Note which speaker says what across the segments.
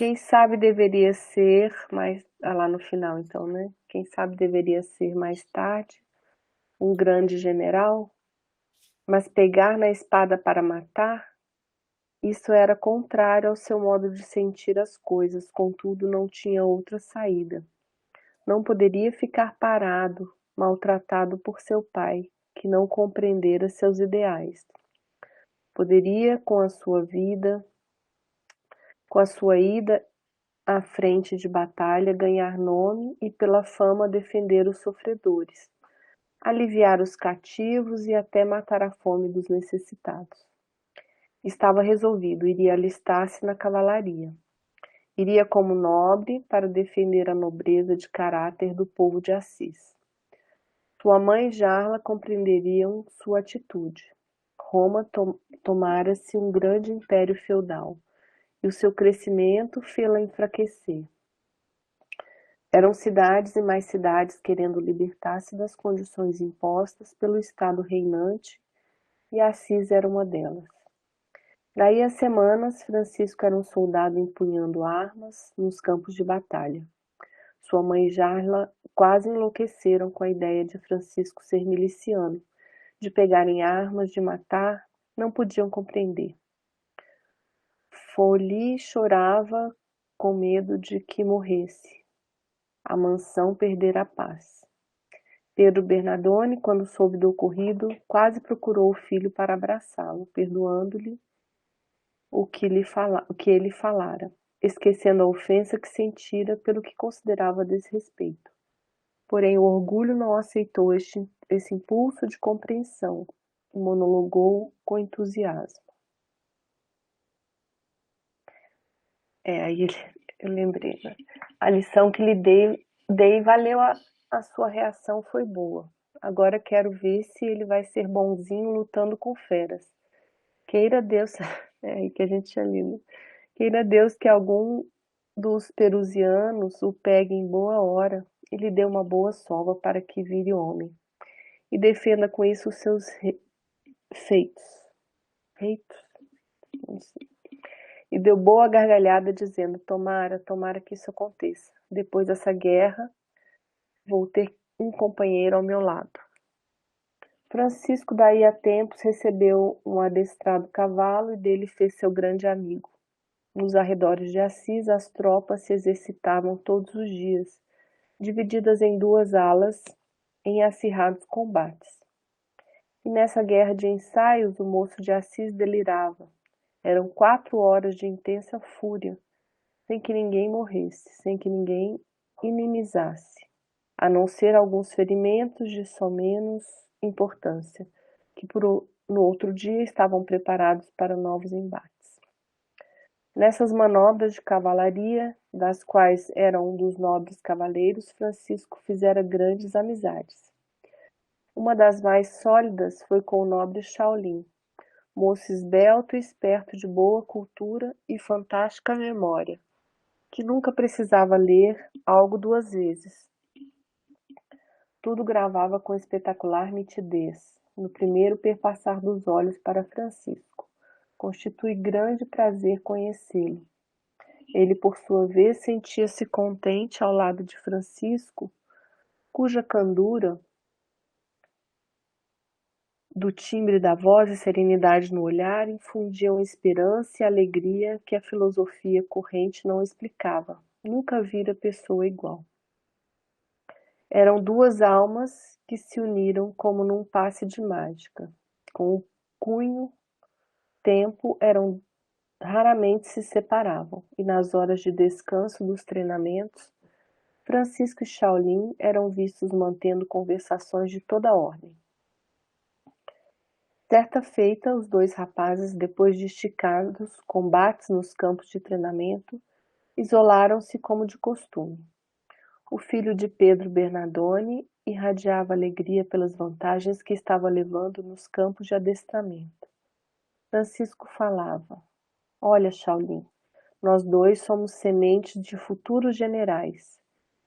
Speaker 1: Quem sabe deveria ser mais, lá no final então, né? Quem sabe deveria ser mais tarde um grande general, mas pegar na espada para matar, isso era contrário ao seu modo de sentir as coisas, contudo não tinha outra saída. Não poderia ficar parado, maltratado por seu pai, que não compreendera seus ideais. Poderia, com a sua ida à frente de batalha, ganhar nome e pela fama defender os sofredores, aliviar os cativos e até matar a fome dos necessitados. Estava resolvido, iria alistar-se na cavalaria. Iria como nobre para defender a nobreza de caráter do povo de Assis. Sua mãe e Jarla compreenderiam sua atitude. Roma tomara-se um grande império feudal, e o seu crescimento fê-la enfraquecer. Eram cidades e mais cidades querendo libertar-se das condições impostas pelo Estado reinante, e Assis era uma delas. Daí a semanas, Francisco era um soldado empunhando armas nos campos de batalha. Sua mãe e Jarla quase enlouqueceram com a ideia de Francisco ser miliciano, de pegarem armas, de matar, não podiam compreender. Folie chorava com medo de que morresse. A mansão perdera a paz. Pedro Bernardone, quando soube do ocorrido, quase procurou o filho para abraçá-lo, perdoando-lhe o que ele falara, esquecendo a ofensa que sentira pelo que considerava desrespeito. Porém, o orgulho não aceitou esse impulso de compreensão e monologou com entusiasmo. Aí eu lembrei, né? A lição que lhe dei valeu, a sua reação foi boa. Agora quero ver se ele vai ser bonzinho lutando com feras. Queira Deus, é aí que a gente tinha lido. Queira Deus que algum dos perusianos o pegue em boa hora e lhe dê uma boa sova para que vire homem. E defenda com isso os seus feitos. Feitos? Não sei. E deu boa gargalhada dizendo, tomara que isso aconteça. Depois dessa guerra, vou ter um companheiro ao meu lado. Francisco daí a tempos recebeu um adestrado cavalo e dele fez seu grande amigo. Nos arredores de Assis, as tropas se exercitavam todos os dias, divididas em duas alas, em acirrados combates. E nessa guerra de ensaios, o moço de Assis delirava. Eram 4 horas de intensa fúria, sem que ninguém morresse, sem que ninguém inimizasse, a não ser alguns ferimentos de somenos importância, que no outro dia estavam preparados para novos embates. Nessas manobras de cavalaria, das quais era um dos nobres cavaleiros, Francisco fizera grandes amizades. Uma das mais sólidas foi com o nobre Shaolin, moço esbelto e esperto de boa cultura e fantástica memória, que nunca precisava ler algo 2 vezes. Tudo gravava com espetacular nitidez, no primeiro perpassar dos olhos para Francisco. Constitui grande prazer conhecê-lo. Ele, por sua vez, sentia-se contente ao lado de Francisco, cuja candura do timbre da voz e serenidade no olhar infundiam esperança e alegria que a filosofia corrente não explicava. Nunca vira pessoa igual. Eram 2 almas que se uniram como num passe de mágica. Com o cunho, tempo, raramente se separavam, e nas horas de descanso dos treinamentos, Francisco e Shaolin eram vistos mantendo conversações de toda ordem. Certa feita, os 2 rapazes, depois de esticados combates nos campos de treinamento, isolaram-se como de costume. O filho de Pedro Bernardone irradiava alegria pelas vantagens que estava levando nos campos de adestramento. Francisco falava: Olha, Shaolin, nós 2 somos sementes de futuros generais.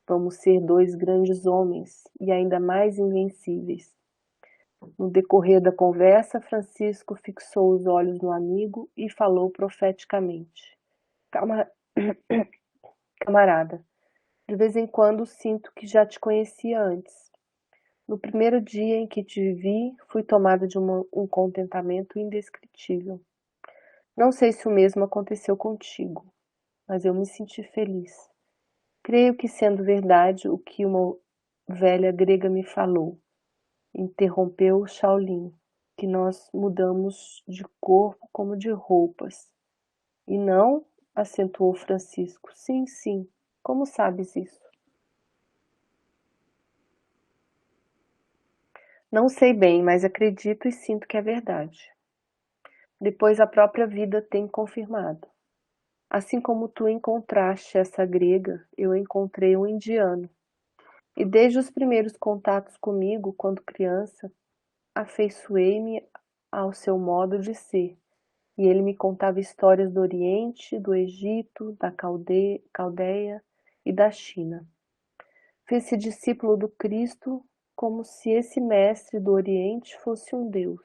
Speaker 1: Vamos ser 2 grandes homens e ainda mais invencíveis. No decorrer da conversa, Francisco fixou os olhos no amigo e falou profeticamente: Camarada, de vez em quando sinto que já te conhecia antes. No primeiro dia em que te vi, fui tomada de um contentamento indescritível. Não sei se o mesmo aconteceu contigo, mas eu me senti feliz. Creio que, sendo verdade o que uma velha grega me falou, interrompeu Shaolin, que nós mudamos de corpo como de roupas. E não, acentuou Francisco. Sim, sim. Como sabes isso? Não sei bem, mas acredito e sinto que é verdade. Depois a própria vida tem confirmado. Assim como tu encontraste essa grega, eu encontrei um indiano. E desde os primeiros contatos comigo, quando criança, afeiçoei-me ao seu modo de ser. E ele me contava histórias do Oriente, do Egito, da Caldeia e da China. Fez-se discípulo do Cristo como se esse mestre do Oriente fosse um Deus.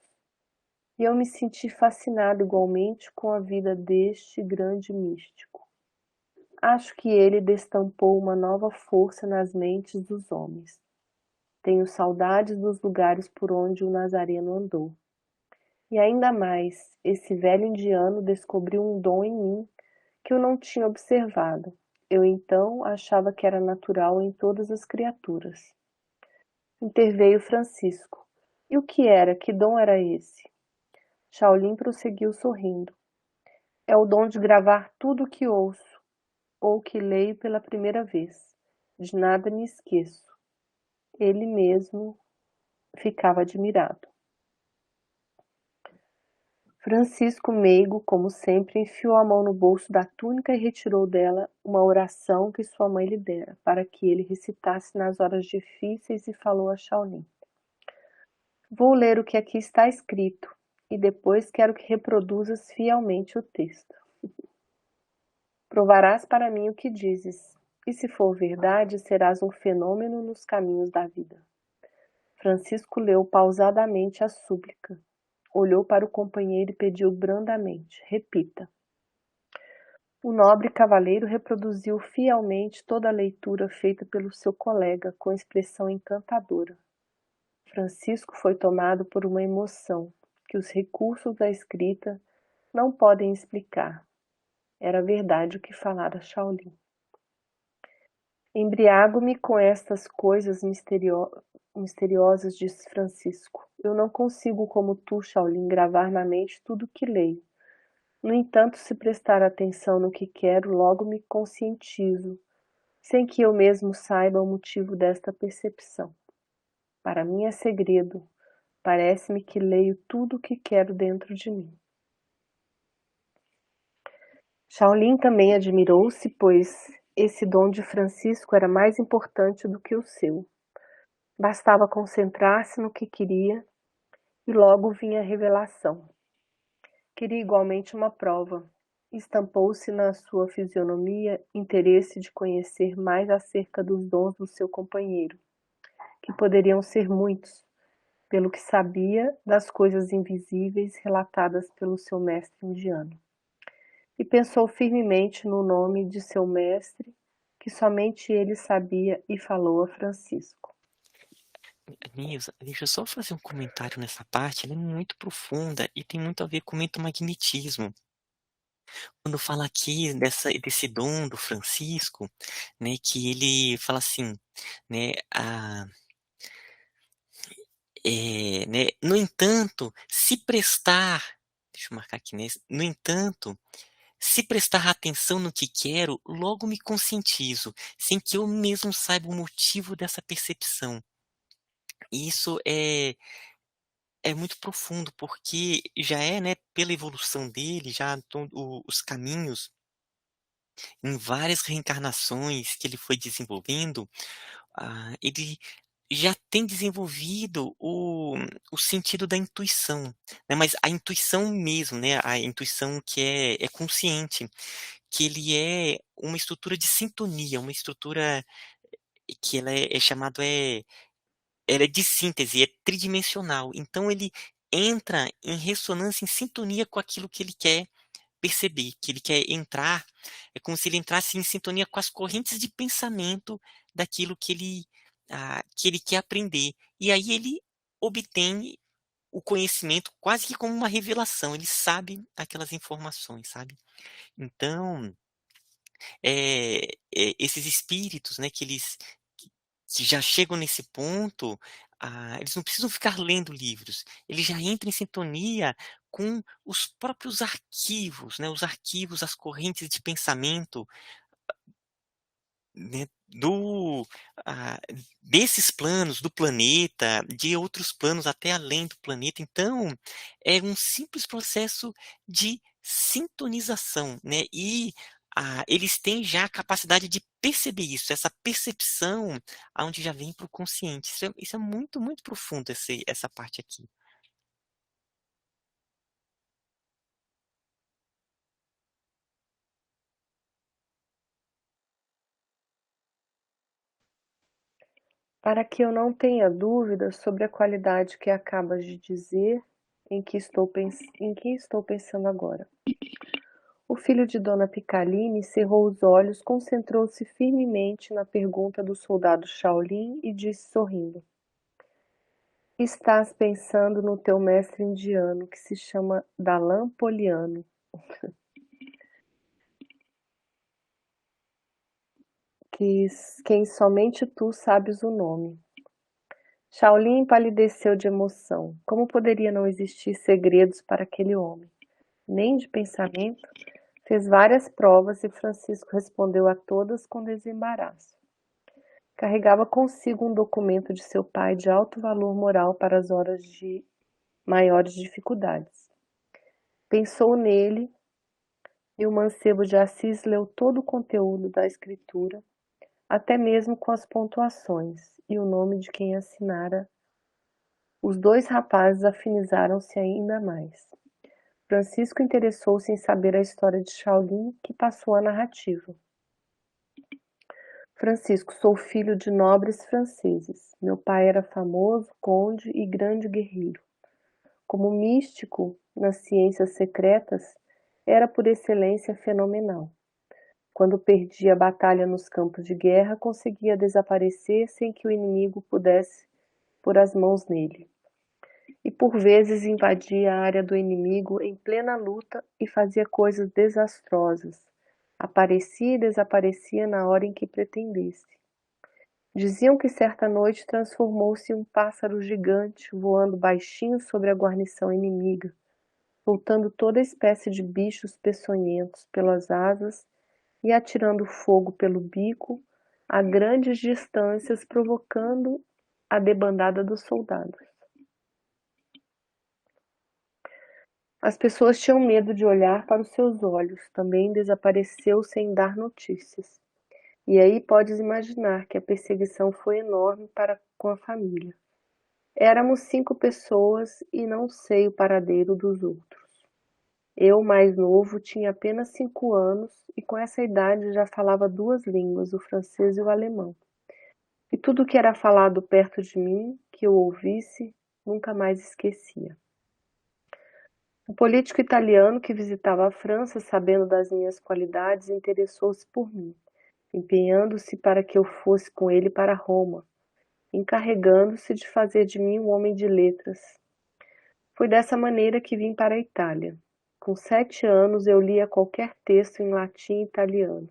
Speaker 1: E eu me senti fascinado igualmente com a vida deste grande místico. Acho que ele destampou uma nova força nas mentes dos homens. Tenho saudades dos lugares por onde o Nazareno andou. E ainda mais, esse velho indiano descobriu um dom em mim que eu não tinha observado. Eu então achava que era natural em todas as criaturas. Interveio Francisco. E o que era? Que dom era esse? Shaolin prosseguiu sorrindo. É o dom de gravar tudo o que ouço ou que leio pela primeira vez. De nada me esqueço. Ele mesmo ficava admirado. Francisco, meigo, como sempre, enfiou a mão no bolso da túnica e retirou dela uma oração que sua mãe lhe dera, para que ele recitasse nas horas difíceis, e falou a Shaolin. Vou ler o que aqui está escrito, e depois quero que reproduzas fielmente o texto. Provarás para mim o que dizes, e se for verdade, serás um fenômeno nos caminhos da vida. Francisco leu pausadamente a súplica. Olhou para o companheiro e pediu brandamente: repita. O nobre cavaleiro reproduziu fielmente toda a leitura feita pelo seu colega, com expressão encantadora. Francisco foi tomado por uma emoção que os recursos da escrita não podem explicar. Era verdade o que falara Shaolin. Embriago-me com estas coisas misteriosas, disse Francisco. Eu não consigo, como tu, Shaolin, gravar na mente tudo o que leio. No entanto, se prestar atenção no que quero, logo me conscientizo, sem que eu mesmo saiba o motivo desta percepção. Para mim é segredo. Parece-me que leio tudo o que quero dentro de mim. Shaolin também admirou-se, pois esse dom de Francisco era mais importante do que o seu. Bastava concentrar-se no que queria e logo vinha a revelação. Queria igualmente uma prova. Estampou-se na sua fisionomia interesse de conhecer mais acerca dos dons do seu companheiro, que poderiam ser muitos, pelo que sabia das coisas invisíveis relatadas pelo seu mestre indiano. E pensou firmemente no nome de seu mestre, que somente ele sabia, e falou a Francisco.
Speaker 2: Nilza, deixa eu só fazer um comentário nessa parte, ela é muito profunda e tem muito a ver com o mentomagnetismo. Quando fala aqui desse dom do Francisco, né, que ele fala assim, né, né, no entanto, se prestar, deixa eu marcar aqui, né, no entanto, se prestar atenção no que quero, logo me conscientizo, sem que eu mesmo saiba o motivo dessa percepção. Isso é muito profundo, porque já é, né, pela evolução dele, já os caminhos, em várias reencarnações que ele foi desenvolvendo, ele já tem desenvolvido o sentido da intuição, né, mas a intuição mesmo, né, a intuição que é consciente, que ele é uma estrutura de sintonia, uma estrutura que ela é chamado ela é de síntese, é tridimensional. Então ele entra em ressonância, em sintonia com aquilo que ele quer, perceber, que ele quer entrar, é como se ele entrasse em sintonia com as correntes de pensamento daquilo que ele quer aprender. E aí ele obtém o conhecimento quase que como uma revelação, ele sabe aquelas informações, sabe. Então, esses espíritos, né, que que já chegam nesse ponto, eles não precisam ficar lendo livros, eles já entram em sintonia com os próprios arquivos, né, os arquivos, as correntes de pensamento, né, ah, desses planos, do planeta, de outros planos até além do planeta. Então, é um simples processo de sintonização, né, e, eles têm já a capacidade de perceber isso, essa percepção aonde já vem para o consciente. Isso é muito, muito profundo essa parte aqui.
Speaker 1: Para que eu não tenha dúvidas sobre a qualidade que acabas de dizer, em que estou pensando agora. O filho de Dona Picaline cerrou os olhos, concentrou-se firmemente na pergunta do soldado Shaolin e disse sorrindo: Estás pensando no teu mestre indiano, que se chama Dalan Poliano, que quem somente tu sabes o nome. Shaolin empalideceu de emoção. Como poderia não existir segredos para aquele homem? Nem de pensamento. Fez várias provas e Francisco respondeu a todas com desembaraço. Carregava consigo um documento de seu pai de alto valor moral para as horas de maiores dificuldades. Pensou nele e o mancebo de Assis leu todo o conteúdo da escritura, até mesmo com as pontuações e o nome de quem assinara. Os dois rapazes afinizaram-se ainda mais. Francisco interessou-se em saber a história de Shaolin, que passou a narrativa. Francisco, sou filho de nobres franceses. Meu pai era famoso conde e grande guerreiro. Como místico nas ciências secretas, era por excelência fenomenal. Quando perdia a batalha nos campos de guerra, conseguia desaparecer sem que o inimigo pudesse pôr as mãos nele. E por vezes invadia a área do inimigo em plena luta e fazia coisas desastrosas. Aparecia e desaparecia na hora em que pretendesse. Diziam que certa noite transformou-se em um pássaro gigante, voando baixinho sobre a guarnição inimiga, soltando toda espécie de bichos peçonhentos pelas asas e atirando fogo pelo bico a grandes distâncias, provocando a debandada dos soldados. As pessoas tinham medo de olhar para os seus olhos, também desapareceu sem dar notícias. E aí podes imaginar que a perseguição foi enorme para com a família. Éramos 5 pessoas e não sei o paradeiro dos outros. Eu, mais novo, tinha apenas 5 anos e com essa idade já falava 2 línguas, o francês e o alemão. E tudo que era falado perto de mim, que eu ouvisse, nunca mais esquecia. O político italiano que visitava a França, sabendo das minhas qualidades, interessou-se por mim, empenhando-se para que eu fosse com ele para Roma, encarregando-se de fazer de mim um homem de letras. Foi dessa maneira que vim para a Itália. Com 7 anos eu lia qualquer texto em latim e italiano.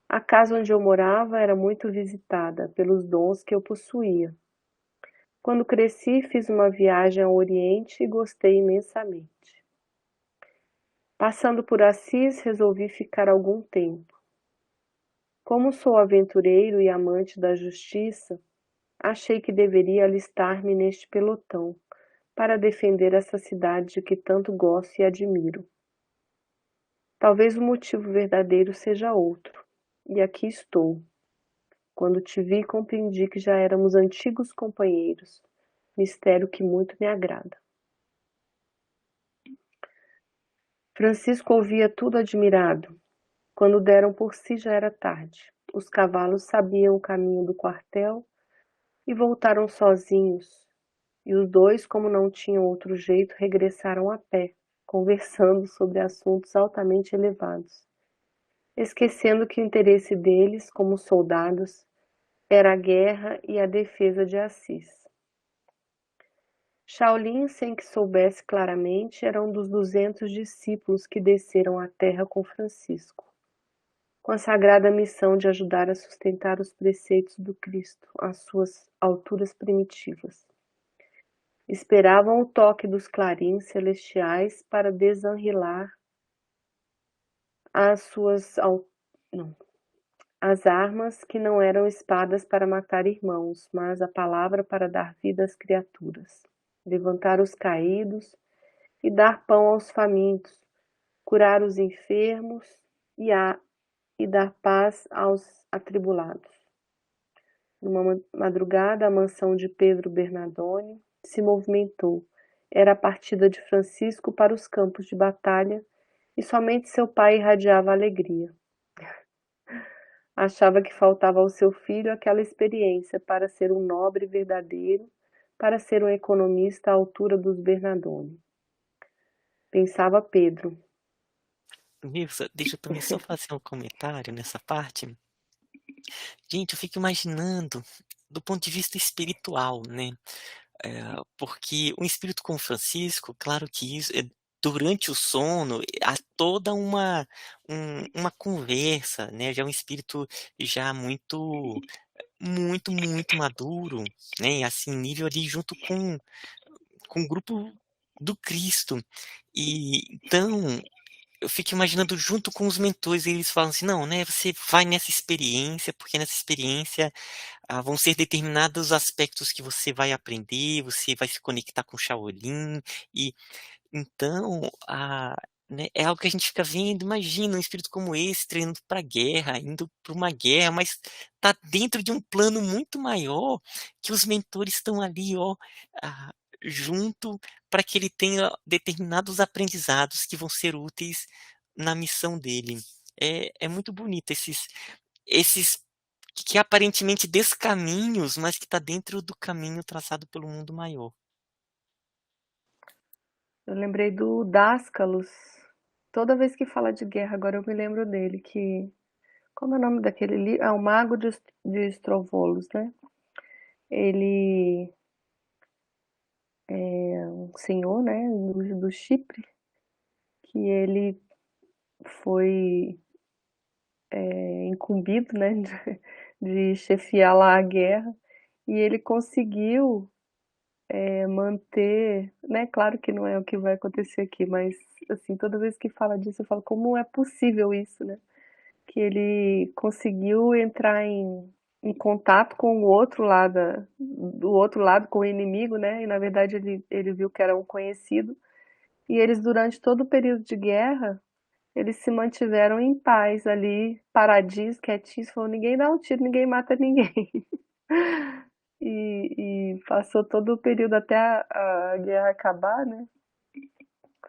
Speaker 1: A casa onde eu morava era muito visitada pelos dons que eu possuía. Quando cresci, fiz uma viagem ao Oriente e gostei imensamente. Passando por Assis, resolvi ficar algum tempo. Como sou aventureiro e amante da justiça, achei que deveria alistar-me neste pelotão, para defender essa cidade de que tanto gosto e admiro. Talvez o motivo verdadeiro seja outro, e aqui estou. Quando te vi, compreendi que já éramos antigos companheiros, mistério que muito me agrada. Francisco ouvia tudo admirado. Quando deram por si já era tarde. Os cavalos sabiam o caminho do quartel e voltaram sozinhos, e os dois, como não tinham outro jeito, regressaram a pé, conversando sobre assuntos altamente elevados, esquecendo que o interesse deles, como soldados, era a guerra e a defesa de Assis. Shaolin, sem que soubesse claramente, era um dos 200 discípulos que desceram à Terra com Francisco, com a sagrada missão de ajudar a sustentar os preceitos do Cristo às suas alturas primitivas. Esperavam o toque dos clarins celestiais para desenrilar as suas as armas que não eram espadas para matar irmãos, mas a palavra para dar vida às criaturas, levantar os caídos e dar pão aos famintos, curar os enfermos e dar paz aos atribulados. Numa madrugada, a mansão de Pedro Bernardone se movimentou. Era a partida de Francisco para os campos de batalha e somente seu pai irradiava alegria. Achava que faltava ao seu filho aquela experiência para ser um nobre verdadeiro, para ser um economista à altura dos Bernardone. Pensava Pedro.
Speaker 2: Nilson, deixa eu também só fazer um comentário nessa parte. Gente, eu fico imaginando do ponto de vista espiritual, né? Porque o espírito com Francisco, claro que isso, durante o sono, há toda uma conversa, né? Já é um espírito já muito maduro, né? Assim, nível ali junto com o grupo do Cristo. E então eu fico imaginando junto com os mentores, eles falam assim, não, né? Você vai nessa experiência, porque nessa experiência vão ser determinados aspectos que você vai aprender, você vai se conectar com Shaolin, e então, né, é algo que a gente fica vendo, imagina um espírito como esse treinando para guerra, indo para uma guerra, mas tá dentro de um plano muito maior, que os mentores estão ali, ó, ah, junto para que ele tenha determinados aprendizados que vão ser úteis na missão dele. É muito bonito esses que aparentemente descaminhos, mas que está dentro do caminho traçado pelo mundo maior.
Speaker 1: Eu lembrei do Dáscalos. Toda vez que fala de guerra, agora eu me lembro dele, que... Como é o nome daquele livro? Ah, O Mago de Strovolos, né? Ele é um senhor, né, do Chipre, que ele foi incumbido, né, de chefiar lá a guerra, e ele conseguiu manter, né, claro que não é o que vai acontecer aqui, mas assim, toda vez que fala disso, eu falo como é possível isso, né? Que ele conseguiu entrar em contato com o outro lado, do outro lado, com o inimigo, né? E na verdade ele viu que era um conhecido. E eles, durante todo o período de guerra, eles se mantiveram em paz ali, paradinhos, quietinhos, falou, ninguém dá um tiro, ninguém mata ninguém. E passou todo o período até a guerra acabar, né?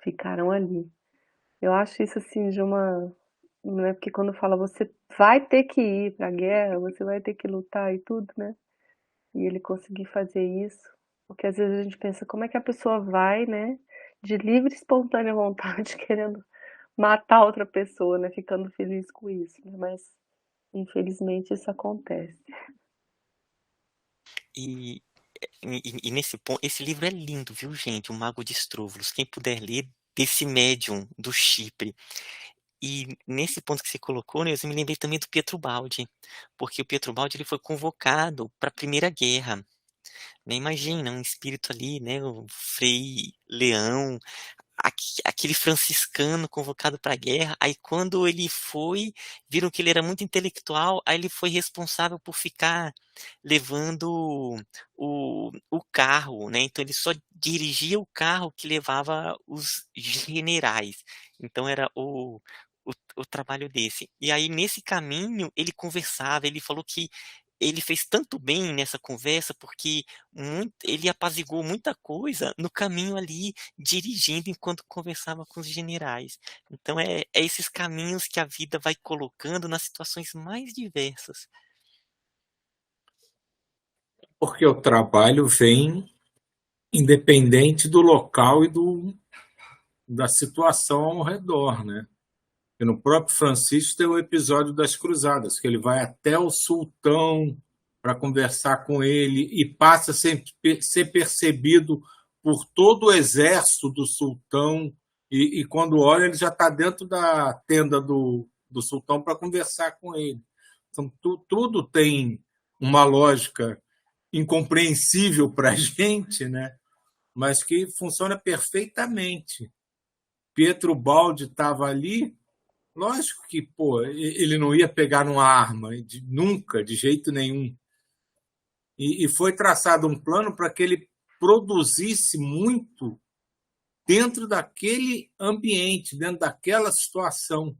Speaker 1: Ficaram ali. Eu acho isso assim de uma, né? Porque quando fala você vai ter que ir pra guerra, você vai ter que lutar e tudo, né? E ele conseguir fazer isso, porque às vezes a gente pensa como é que a pessoa vai, né? De livre e espontânea vontade, querendo matar outra pessoa, né? Ficando feliz com isso, né? Mas infelizmente isso acontece.
Speaker 2: E, e nesse ponto, esse livro é lindo, viu, gente? O Mago de Estrúvulos. Quem puder ler, desse médium do Chipre. E nesse ponto que você colocou, né, eu me lembrei também do Pietro Baldi, porque o Pietro Baldi ele foi convocado para a Primeira Guerra. Né? Imagina, um espírito ali, né, o Frei Leão, aquele franciscano convocado para a guerra. Aí quando ele foi, viram que ele era muito intelectual, aí ele foi responsável por ficar levando o carro, né? Então ele só dirigia o carro que levava os generais. Então era o trabalho desse. E aí nesse caminho ele conversava, ele falou que ele fez tanto bem nessa conversa porque ele apaziguou muita coisa no caminho ali, dirigindo enquanto conversava com os generais. Então é esses caminhos que a vida vai colocando nas situações mais diversas.
Speaker 3: Porque o trabalho vem independente do local e da situação ao redor, né? E no próprio Francisco tem o episódio das Cruzadas, que ele vai até o sultão para conversar com ele e passa a ser percebido por todo o exército do sultão, e quando olha, ele já está dentro da tenda do sultão para conversar com ele. Então, tudo tem uma lógica incompreensível para a gente, né? Mas que funciona perfeitamente. Pietro Baldi estava ali, lógico que pô, ele não ia pegar numa arma, nunca, de jeito nenhum. E foi traçado um plano para que ele produzisse muito dentro daquele ambiente, dentro daquela situação.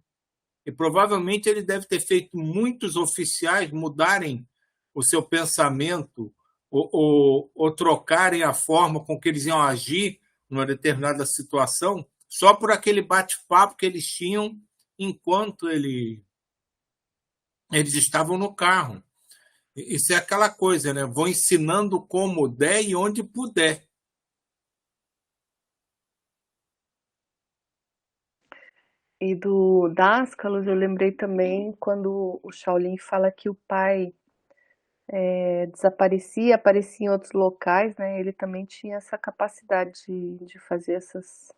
Speaker 3: E provavelmente ele deve ter feito muitos oficiais mudarem o seu pensamento ou trocarem a forma com que eles iam agir numa determinada situação, só por aquele bate-papo que eles tinham enquanto eles estavam no carro. Isso é aquela coisa, né? Vou ensinando como der e onde puder.
Speaker 1: E do Dascalos, eu lembrei também quando o Shaolin fala que o pai desaparecia, aparecia em outros locais, né? Ele também tinha essa capacidade de fazer essas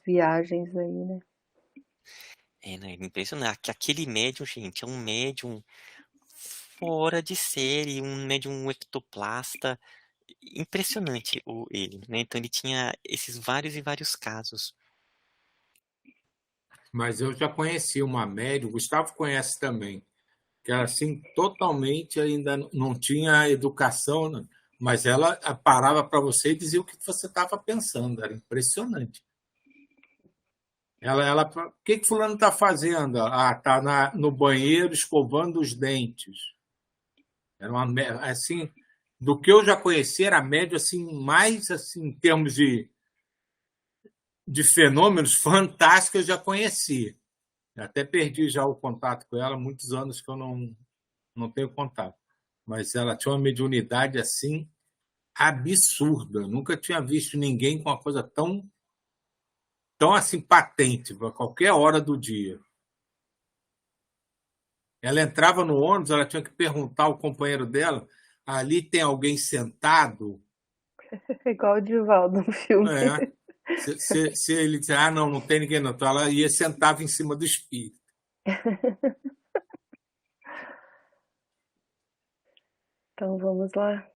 Speaker 1: viagens aí, né?
Speaker 2: Né, impressionante. Aquele médium, gente, é um médium fora de série, um médium ectoplasta. Impressionante ele, né? Então ele tinha esses vários e vários casos.
Speaker 3: Mas eu já conheci uma médium, o Gustavo conhece também, que era assim, totalmente ainda não tinha educação, né? Mas ela parava para você e dizia o que você estava pensando, era impressionante. O que fulano está fazendo? Ah, está no banheiro escovando os dentes. Era uma, assim, do que eu já conheci, era a média assim, mais assim, em termos de fenômenos fantásticos, eu já conheci. Até perdi já o contato com ela, muitos anos que eu não tenho contato. Mas ela tinha uma mediunidade assim absurda. Eu nunca tinha visto ninguém com uma coisa tão assim patente, a qualquer hora do dia. Ela entrava no ônibus, ela tinha que perguntar ao companheiro dela: ali tem alguém sentado?
Speaker 1: Igual o Divaldo no filme.
Speaker 3: É. Se ele disser, não tem ninguém não. Então ela ia e sentava em cima do espírito.
Speaker 1: Então vamos lá.